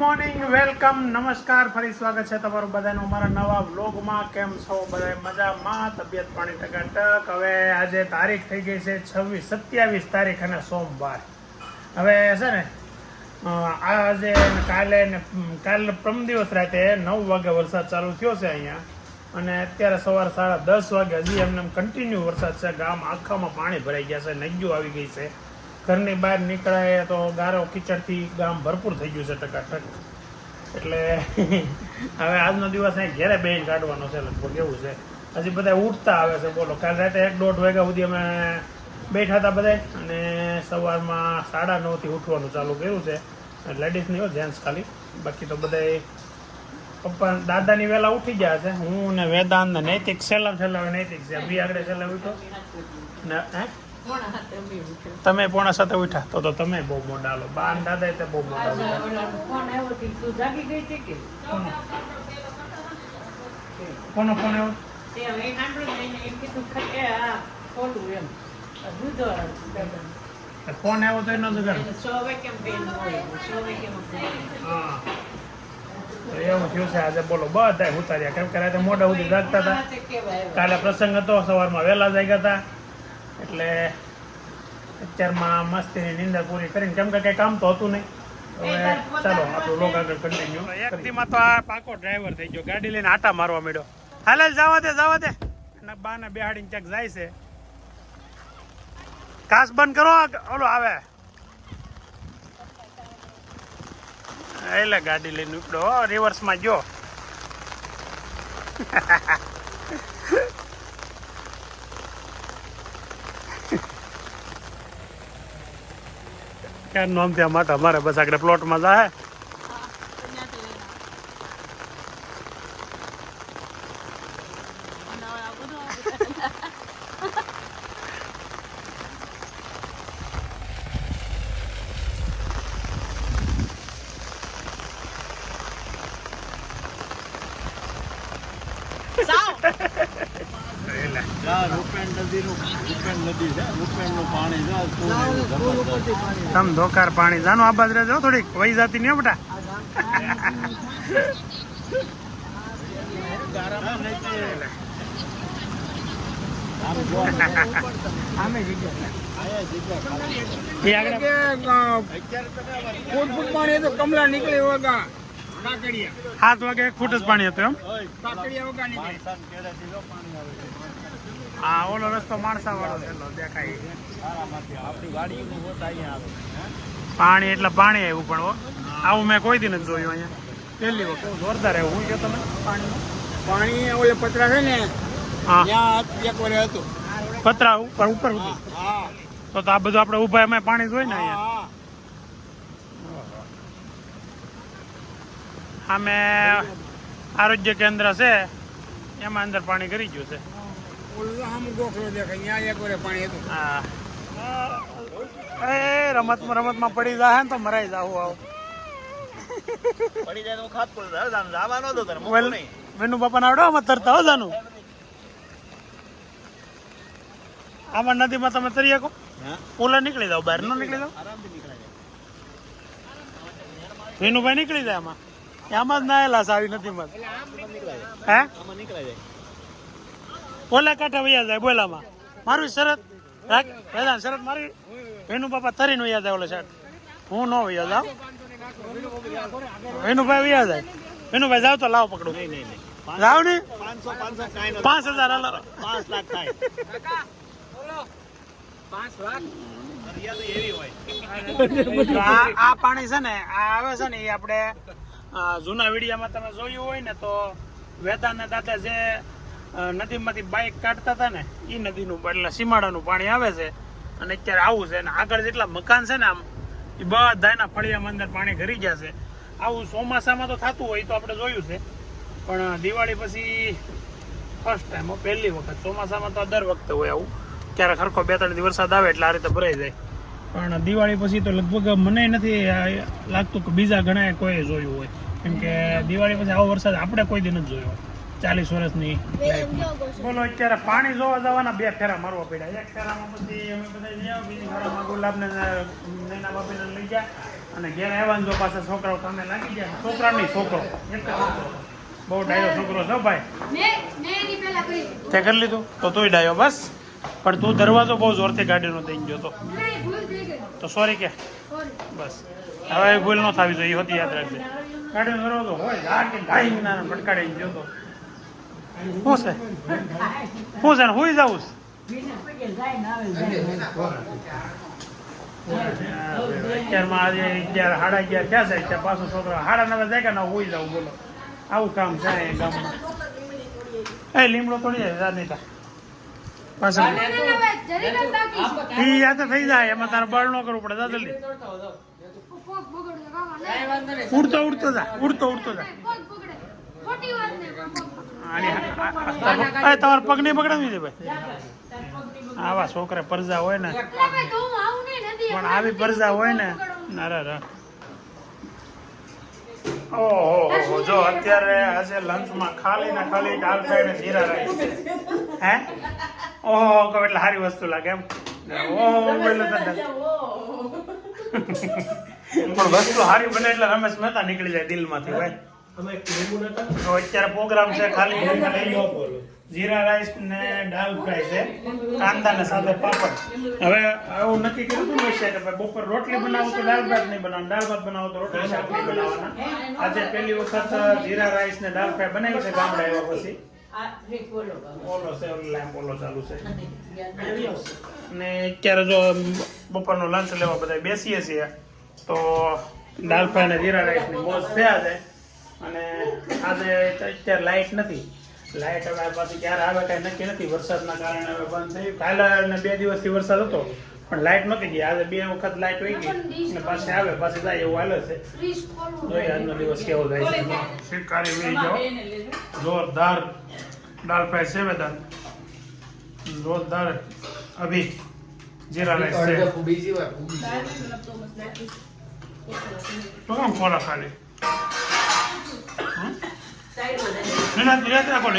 Morning, welcome, નમસ્કાર, ફરી સ્વાગત છે તમારું બધાનું અમારા નવા વ્લોગમાં. કેમ છો બધા? મજામાં, તબિયત પાણી ટકાટક. હવે આજે તારીખ થઈ ગઈ છે 27 તારીખ અને સોમવાર. હવે છે ને આજે કાલે પ્રમ દિવસ રાતે 9 વાગે વરસાદ ચાલુ થયો છે અહીંયા, અને અત્યારે સવારે 10:30 વાગે હજી એમને કન્ટિન્યુ વરસાદ છે. ગામ આખામાં પાણી ભરાઈ ગયા છે, નદીઓ આવી ગઈ છે. ઘરની બહાર નીકળાય તો ગારો કીચડથી ગામ ભરપૂર થઈ ગયું છે ટકાટક. એટલે હવે આજનો દિવસ અહીં ઘેરે બેન કાઢવાનો છે લગભગ, એવું છે. હજી બધા ઉઠતા આવે છે. બોલો, કાલ રાતે 1-1.5 વાગ્યા સુધી અમે બેઠા હતા બધા, અને સવારમાં 9:30થી ઉઠવાનું ચાલુ કર્યું છે. લેડીઝ નહીં હોય, જેન્ટ્સ ખાલી. બાકી તો બધા પપ્પા દાદાની વહેલા ઉઠી ગયા છે. હું ને વેદાંત ને નૈતિક છેલ્લા નૈતિક છે. બી આગળ છેલ્લા ઉઠો ને હે તમે 6:45 ઉઠ્યા તો તમે બહુ મોડા લો. બા ને દાદા તે બહુ મોડા કોનો ફોન આવ્યો? ફોન આવ્યો તો એનો એવું થયું છે આજે. બોલો, બધા ઉતાર્યા કેમ કે રાતે મોડા સુધી જાગતા હતા. કાલે પ્રસંગ હતો, સવારમાં વહેલા જાગ્યા હતા. એટલે અત્યારમાં મસ્તીની નિંદા પૂરી કરીને, કેમ કે કઈ કામ તો હતું નહીં. હવે ચાલો આપણું લોક આગળ કન્ટિન્યુ. એકદીમાં તો આ પાકો ડ્રાઈવર થઈ ગયો, ગાડી લઈને આટા મારવા માંડ્યો. હાલે જવા દે અને બાને બેહાડીને ક્યાંક જાય છે. કાસ બંધ કરો, ઓલો આવે એટલે ગાડી લઈને નીકળો. રિવર્સમાં જો ક્યાં નામ ત્યાં માટે અમારે બસ આગળ પ્લોટમાં જાય. તમ ધોકાર પાણી જાનો આ બાજુ રહેજો, થોડીક વહી જાતી નહીં બેટા. કમલા નીકળે 7 વાગે 1 ફૂટ જ પાણી હતું એમ. હા, ઓલો રસ્તો માણસા વાળો દેખાય. પાણી એટલે પાણી આવ્યું, પણ આવું મેં કોઈ દી નથી જોયું અહીંયા. પહેલી વખત જોરદાર આવ્યું. હું કહો તમે પાણી ઓલે પતરા છે ને, ત્યાં એક વાર હતું પતરા ઉપર તો આ બધું આપણે ઉભા એમાં પાણી જોઈ ને અહીંયા. સામે આરોગ્ય કેન્દ્ર છે, એમાં અંદર પાણી કરી ગયું છે. હા, એ રમતમાં પડી જાય ને તો મરાઈ જાવ. આવું પડી જાય તો ખાતપુર જવાનો હતો. વેનુ બાપા આવડો આમાં તરતા હો જાનું. આમાં નદીમાં તમે તરી શકો, ઓલા નીકળી જાવ, બહાર નો નીકળી જાવ. વેનુભાઈ નીકળી જાય આમાં. આમાં જ નાયેલા છે આવી નદીમાં. હે, ઓલા કાંઠે વયા જાય બોલામાં. મારું શરત રાખ, શરત મારી. વેનુ બાપા તરીને વયા જાય ઓલા શરત. હું ન વયા જાવ. વેનુભાઈ વયા જાય. વેનુભાઈ જાવ તો લાવ પકડો. જાવ ને 5,000 5 લાખ થાય. આ પાણી છે ને, આ આવે છે ને, એ આપણે જૂના વિડીયામાં તમે જોયું હોય ને તો વેદાંત દાદા જે નદીમાંથી બાઇક કાઢતા હતા ને, એ નદીનું એટલે સીમાડાનું પાણી આવે છે. અને અત્યારે આવું છે. અને આગળ જેટલા મકાન છે ને, આમ એ બધાના ફળિયામાં અંદર પાણી ઘરી ગયા છે. આવું ચોમાસામાં તો થતું હોય તો આપણે જોયું છે, પણ દિવાળી પછી ફર્સ્ટ ટાઈમ, પહેલી વખત. ચોમાસામાં તો દર વખતે હોય આવું, ક્યારેક સરખો 2-3 દિવસ વરસાદ આવે એટલે આ રીતે ભરાઈ જાય. પણ દિવાળી પછી તો લગભગ મને નથી લાગતું કે બીજા ઘણા કોઈ જોયું હોય, કેમ કે દિવાળી પછી આવો વરસાદ આપણે કોઈ દી નથી જોયો 40 વર્ષની લાઈફમાં. બોલો, અત્યારે પાણી જોવા જવાના 2 ફેરા મારવા પડ્યા. એક ફેરામાં પછી અમે બધા ગયા, બીજી ફેરામાં ગુલાબને નૈના બાપીને લઈ ગયા. અને ઘેર આવ્યા ને જો પાછા છોકરાઓ કામે લાગી ગયા. છોકરા નહીં, છોકરો એક જ છોકરો. બહુ ડાયો છોકરો છો ભાઈ. તે કરી લીધું તો તુંય ડાયો બસ. પણ તું દરવાજો બહુ જોરથી ગાડીનો દઈ ગયો તો સોરી કે બસ હવે એ ભૂલ ન થવી જોઈએ એ હોતી યાદ રાખજે. ગાડીનો દરવાજો હોય આ કે ગાઈ ના ભટકાડી ગયો તો શું છે ને હુઈ જાઉં અત્યારમાં આજે 11 સાડા 11 ક્યાં જાય ત્યાં પાછો છોકરા 9:30 જાય કે ના હુઈ જાઉં બોલો આવું કામ છે એ ગામમાં. એ લીમડો તોડી જાય રાજનીતા પાછળ ઈ યાદ થઈ જાય એમાં તારે બળ ન કરવું પડે જલ્દી ઉડતો જા તમારા પગ નહીં બગડાવી દે ભાઈ. આવા છોકરા પરજા હોય ને પણ આવી પરજા હોય ને નારા ઓહો જો અત્યારે આજે લંચમાં ખાલી ને ખાલી દાલ ફ્રાય ને જીરા રાઈસ હે ઓહો કહો એટલે સારી વસ્તુ લાગે એમ ઓહો એટલે પણ વસ્તુ સારી બને એટલે રમેશ મહેતા નીકળી જાય દિલમાંથી ભાઈ. અત્યારે પ્રોગ્રામ છે ખાલી જીરા રાઈસ ને દાલ ફ્રાય છે કાંદા ને સાથે પાપડ. હવે એવું નક્કી કર્યું હતું ને કે બપોર રોટલી બનાવું તો દાળ ભાત નહીં બનાવવાનું, દાળ ભાત બનાવો તો રોટલી શાક નહીં બનાવવાના. આજે પહેલી વખત જીરા રાઈસ ને દાળ ફ્રાય બનાવી છે ગામડે આવ્યા પછી. ઓલો છે લેમ્પ ઓલો ચાલુ છે ને અત્યારે જો બપોરનો લંચ લેવા બધા બેસીએ છીએ તો દાળ ફ્રાય ને જીરા રાઈસ ની મોજ છે આજે. અને આજે અત્યારે લાઇટ નથી. લાઇટ હવે પાછી ક્યારે આવે કઈ નક્કી નથી. વરસાદના કારણે હવે બંધ થઈ. કાલે ને 2 દિવસથી વરસાદ હતો પણ લાઇટ નહોતી ગઈ. આજે 2 વખત લાઇટ વહી ગઈ અને પાછી આવે પાછી જાય એવું હાલે છે. જોઈએ આજનો દિવસ કેવો જાય છે. શિકારી વહી જાઓ જોરદાર દાળ ફ્રાય સેવેદાર જોરદાર અભી જીરા રાઈસ છે તો કામ ખોરા ખાલી નિરાત રાખો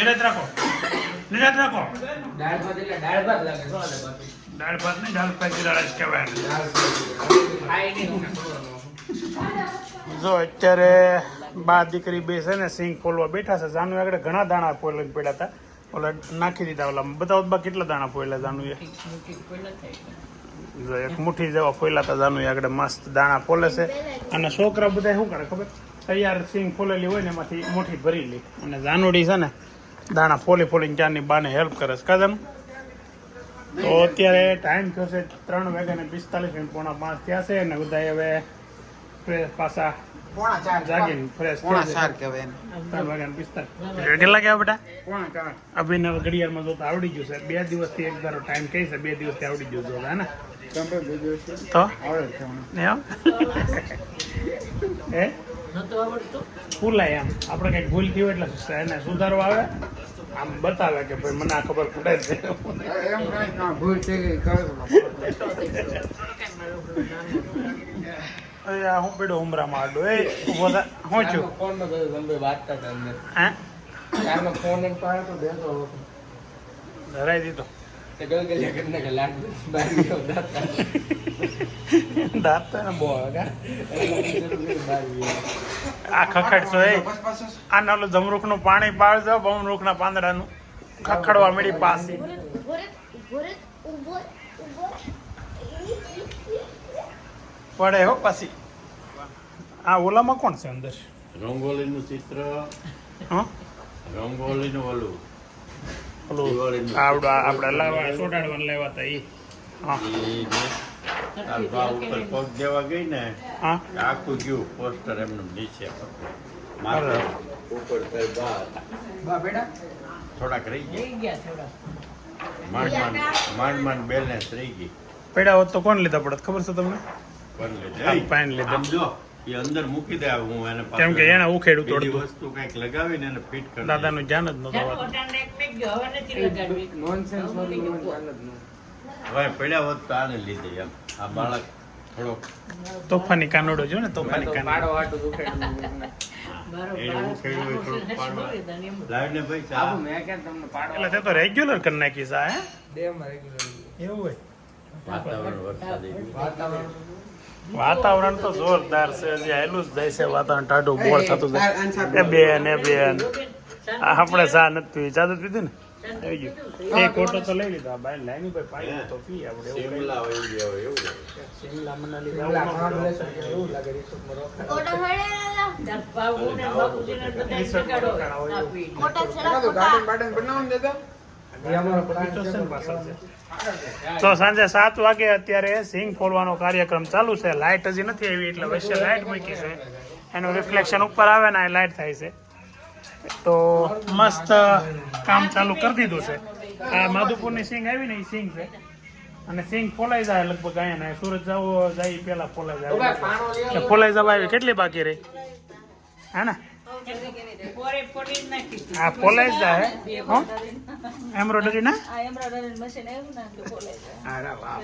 દાળ ભાત નહીં દાળ ફ્રાય જીરા રાઈસ કહેવાય. જો અત્યારે બા દીકરી બે છે ને સિંગ ફોલવા બેઠા છે. જાનુ આગળ ઘણા દાણા ફોલે પડ્યા હતા ઓલા નાખી દીધા ઓલા બતાવો બા કેટલા દાણા ફોયલા જાનુ એ જો એક મુઠ્ઠી જેવા ફોયલા હતા જાનુ આગળ મસ્ત દાણા ફોલે છે. અને છોકરા બધા શું કરે ખબર તૈયાર સિંગ ફોલેલી હોય ને એમાંથી મુઠ્ઠી ભરી લે અને જાનુડી છે ને દાણા ફોલીને ચારની બાને હેલ્પ કરે છે કાજાનું. તો અત્યારે ટાઈમ થયો છે 3:45 પોણા 5 થયા છે અને બધા હવે પાછા જાગીને ફ્રેશ કેટલા ગયા બેટા અભિનવ ઘડિયાળમાં જોતા આવડી ગયું છે. 2 દિવસથી એક ધારો ટાઈમ કહી છે 2 દિવસથી આવડી ગયું છે હે ને તો હે ભૂલાય એમ આપણે કઈક ભૂલ થઈ હોય એટલે એને સુધારો આવે આમ બતાવે કે ભાઈ મને આ ખબર પડે છે ભૂલ થઈ ગઈ હું પેડો ઉમરામાં આડો એ ઉભો થા હું છું ફોનમાં તો તમે વાત કરતા અંદર હે કારમાં ફોન એમ પાડે તો બેસો ધરાઈ દીધો તે ગલગલિયા કરીને કે લાડ બહાર ગયો દાંત તો ને બહુ આવે આ ખખડશો એ આ નાલું જમરૂખનું પાણી પાડજો બમરૂખના પાંદડાનું ખખડવા મળી પાસી પડે હો પાછી. આ ઓલામાં કોણ છે અંદર રંગોલીનું ચિત્ર હા રંગોલીનું ઓલું આવડું આપણે લાવવા સોડાડવાનું લેવા હતા એ હા ઉપર પગ દેવા ગઈ ને હા આખું ગયું પોસ્ટર એમનું નીચે માથે ઉપર બા બેટા થોડાક રહી ગયા માંડ બેલેન્સ રહી ગઈ. પડ્યા હોત તો કોણ લીધા પડત ખબર છે તમને પણ પાઇન લીધા આમ જો એ અંદર મૂકી દે હું એને કેમ કે એને ઉખેડું પેલી તોડતું વસ્તુ કઈક લગાવીને એને ફિટ કરી દાદાનું ધ્યાન જ નતું નોનસેન્સ વાળું હવે પડ્યા હોત તો આને લીધે એમ આ બાળક થોડોક તોફાની કાનોડો જો ને તોફાની કાનોડો પાડો હાટું દુખેડું એને ઉખેડ્યું હોય થોડુંક પાડવા લાવીને ભાઈ ચા આવું મેં કેમ તમને પાડો એટલે તે તો રેગ્યુલર કરી નાખી છે હે ડે માં રેગ્યુલર એવું હોય વાતાવરણ વરસાદી વાતાવરણ વાતાવરણ તો જોરદાર છે, હજી હેલું જ જાય છે વાતાવરણ, ટાઢું બોર થતું જાય. એ બેન આપણે ચા નથી પીવી, ચા તો પીધી ને આવી ગયું. એક ઓટો તો લઈ લીધો, બહાર લાઈન ભાઈ પાણી તો પીએ આપણે. એવું શિમલા વહી ગયા હોય એવું લાગે. શિમલા મનાલી જવું એવું લાગે. તો સાંજે 7 વાગે અત્યારે સિંગ ફોડવાનો કાર્યક્રમ ચાલુ છે. લાઇટ હજી નથી આવી એટલે વચ્ચે લાઇટ મૂકી છે, એનું રિફ્લેક્શન ઉપર આવે ને લાઇટ થાય છે. તો મસ્ત કામ ચાલુ કરી દીધું છે. આ માધુપુરની સિંગ આવી ને એ સિંગ છે, અને સિંગ ફોલાઈ જાય લગભગ અહીંયા ને સુરત જવો જાય પેલા ફોલાઈ જાય. ફોલાઈ જવા આવી કેટલી બાકી રહી હે ને? આ ફોલાઈ જાય એમ્બ્રોઇડરી ના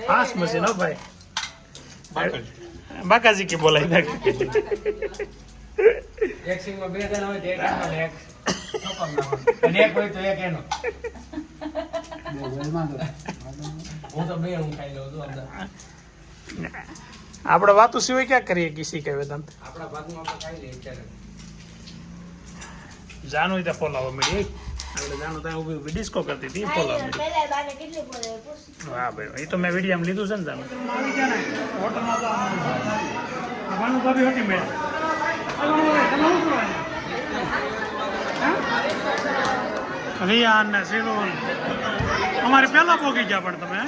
ફાસ્ટ મશીન હો ભાઈ. બાકાજી કે બોલાઈ નાખે. એક સિંગમાં 2 જણા હોય, 2 ટાઈમમાં એક અને એક હોય તો એક એનો. હું તો બે હું ખાઈ લઉં છું અંદર. આપણે વાતો સિવાય ક્યાં કરીએ કિસી કહેવે તમે? આપણા ભાગમાં આપણે ખાઈ લઈએ ત્યારે. જાનું ત્યાં ફોલાવવા મળી આપણે જાનું ત્યાં ઊભી ઊભી ડિસ્કો કરતી હતી ફોલાવવા મળી. હા ભાઈ, એ તો મેં વિડીયો લીધું છે ને જાનું. હોટલમાં ભાભી હોતી મેં રિયાન ને સિરુલ અમારે પહેલા પોગી ગયા, પણ તમે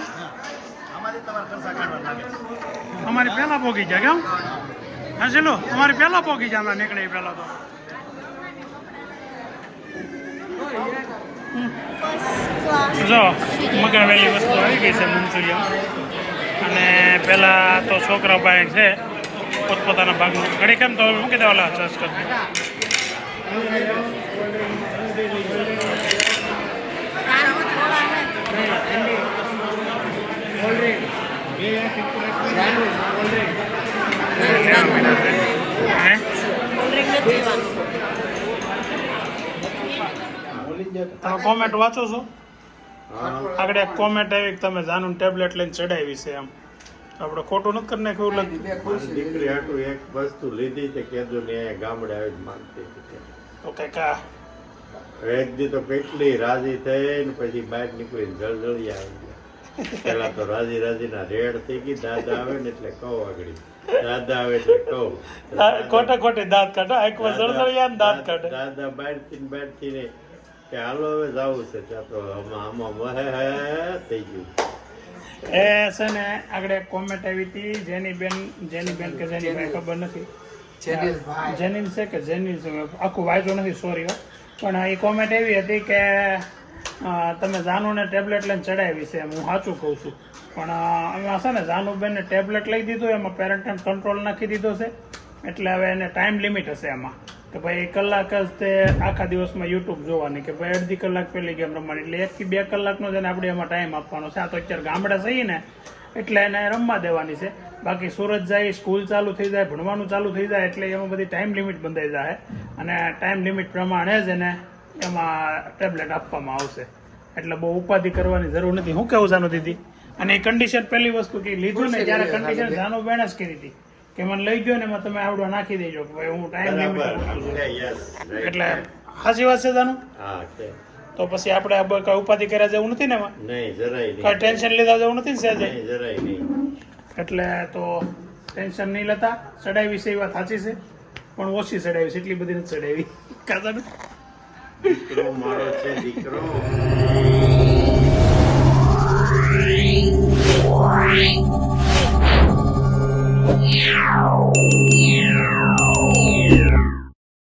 અમારી પહેલા પોગી ગયા કેમ? હા સિલો અમારી પહેલા પોગી ગયા, અમે નીકળે પહેલા તો. જો મગાવેલી વસ્તુ આવી ગઈ છે મંચુરિયન, અને પેલા તો છોકરા ભાઈ છે પોતપોતાના ભાગનું ઘડી કેમ તો મૂકી દેવાલા ચર્ચ કરી. તમે કોમેન્ટ વાંચો છો? આગળ એક કોમેન્ટ આવી કે તમે જાનું ટેબ્લેટ લઈને ચડાવી છે, એમ આપણે ખોટું નથી કરી નાખ્યું લાગે. દીકરી હાટું એક વસ્તુ લીધી છે કેજો ને ગામડે આવી જ માંગતી હતી. તો કઈક આ એક દી તો કેટલી રાજી થઈ ને પછી બહાર નીકળીને જળજળી આવી ગયા. પેલા તો રાજી રાજીના રેડ થઈ ગઈ. દાદા આવે ને એટલે કહું આગળ, દાદા આવે એટલે કહું ખોટે ખોટે દાંત કાઢો, આંખમાં સળસળિયા ને દાંત કાઢે. દાદા બહારથી ને કે હાલો હવે જવું છે ત્યાં તો આમાં થઈ ગયું. એ છે ને આગળ એક કોમેન્ટ આવી હતી જેની બેન કે જેની ભાઈ ખબર નથી, જેનિલ છે કે જેનિલ છે, આખું વાંચો નથી સોરી, પણ એ કોમેન્ટ એવી હતી કે તમે જાનુને ટેબ્લેટ લઈને ચડાવી છે, એમ હું સાચું કહું છું. પણ એમાં છે ને જાનુબેનને ટેબ્લેટ લઈ દીધું, એમાં પેરેન્ટલ કંટ્રોલ નાખી દીધો છે, એટલે હવે એને ટાઈમ લિમિટ હશે એમાં કે ભાઈ કલાક જ તે આખા દિવસમાં યુટ્યુબ જોવાની, કે ભાઈ અડધી કલાક પહેલી ગેમ રમવાની, એટલે 1 થી 2 કલાકનો જ એને આપણે એમાં ટાઈમ આપવાનો છે. આ તો અત્યારે ગામડા જઈએ ને એટલે એને રમવા દેવાની છે. બાકી સુરત જાય, સ્કૂલ ચાલુ થઈ જાય, ભણવાનું ચાલુ થઈ જાય એટલે એમાં બધી ટાઈમ લિમિટ બંધાઈ જાય, અને ટાઈમ લિમિટ પ્રમાણે જ એને એમાં ટેબ્લેટ આપવામાં આવશે. એટલે બહુ ઉપાધિ કરવાની જરૂર નથી. હું કેવું જાનું દીદી? અને એ કન્ડિશન પહેલી વસ્તુ કે લીધું ને ત્યારે કન્ડિશન જાનું બેન જ કરી હતી કે મને લઈ ગયો ને એમાં તમે આવડો નાખી દેજો કે ભાઈ હું ટાઈમ લિમિટ. એટલે સાચી વાત છે જાનું? તો પછી આપણે કઈ ઉપાધિ કર્યા જેવું નથી ને એમાં? નહીં, જરાય નહીં. કઈ ટેન્શન લીધા જેવું નથી ને સહેજે? નહીં, જરાય નહીં. એટલે તો ટેન્શન નહીં લેતા. ચડાવી છે એ વાત સાચી છે, પણ ઓછી ચડાવી છે, એટલી બધી નથી ચડાવી. કાજા દીકરો મારો છે દીકરો. Wow.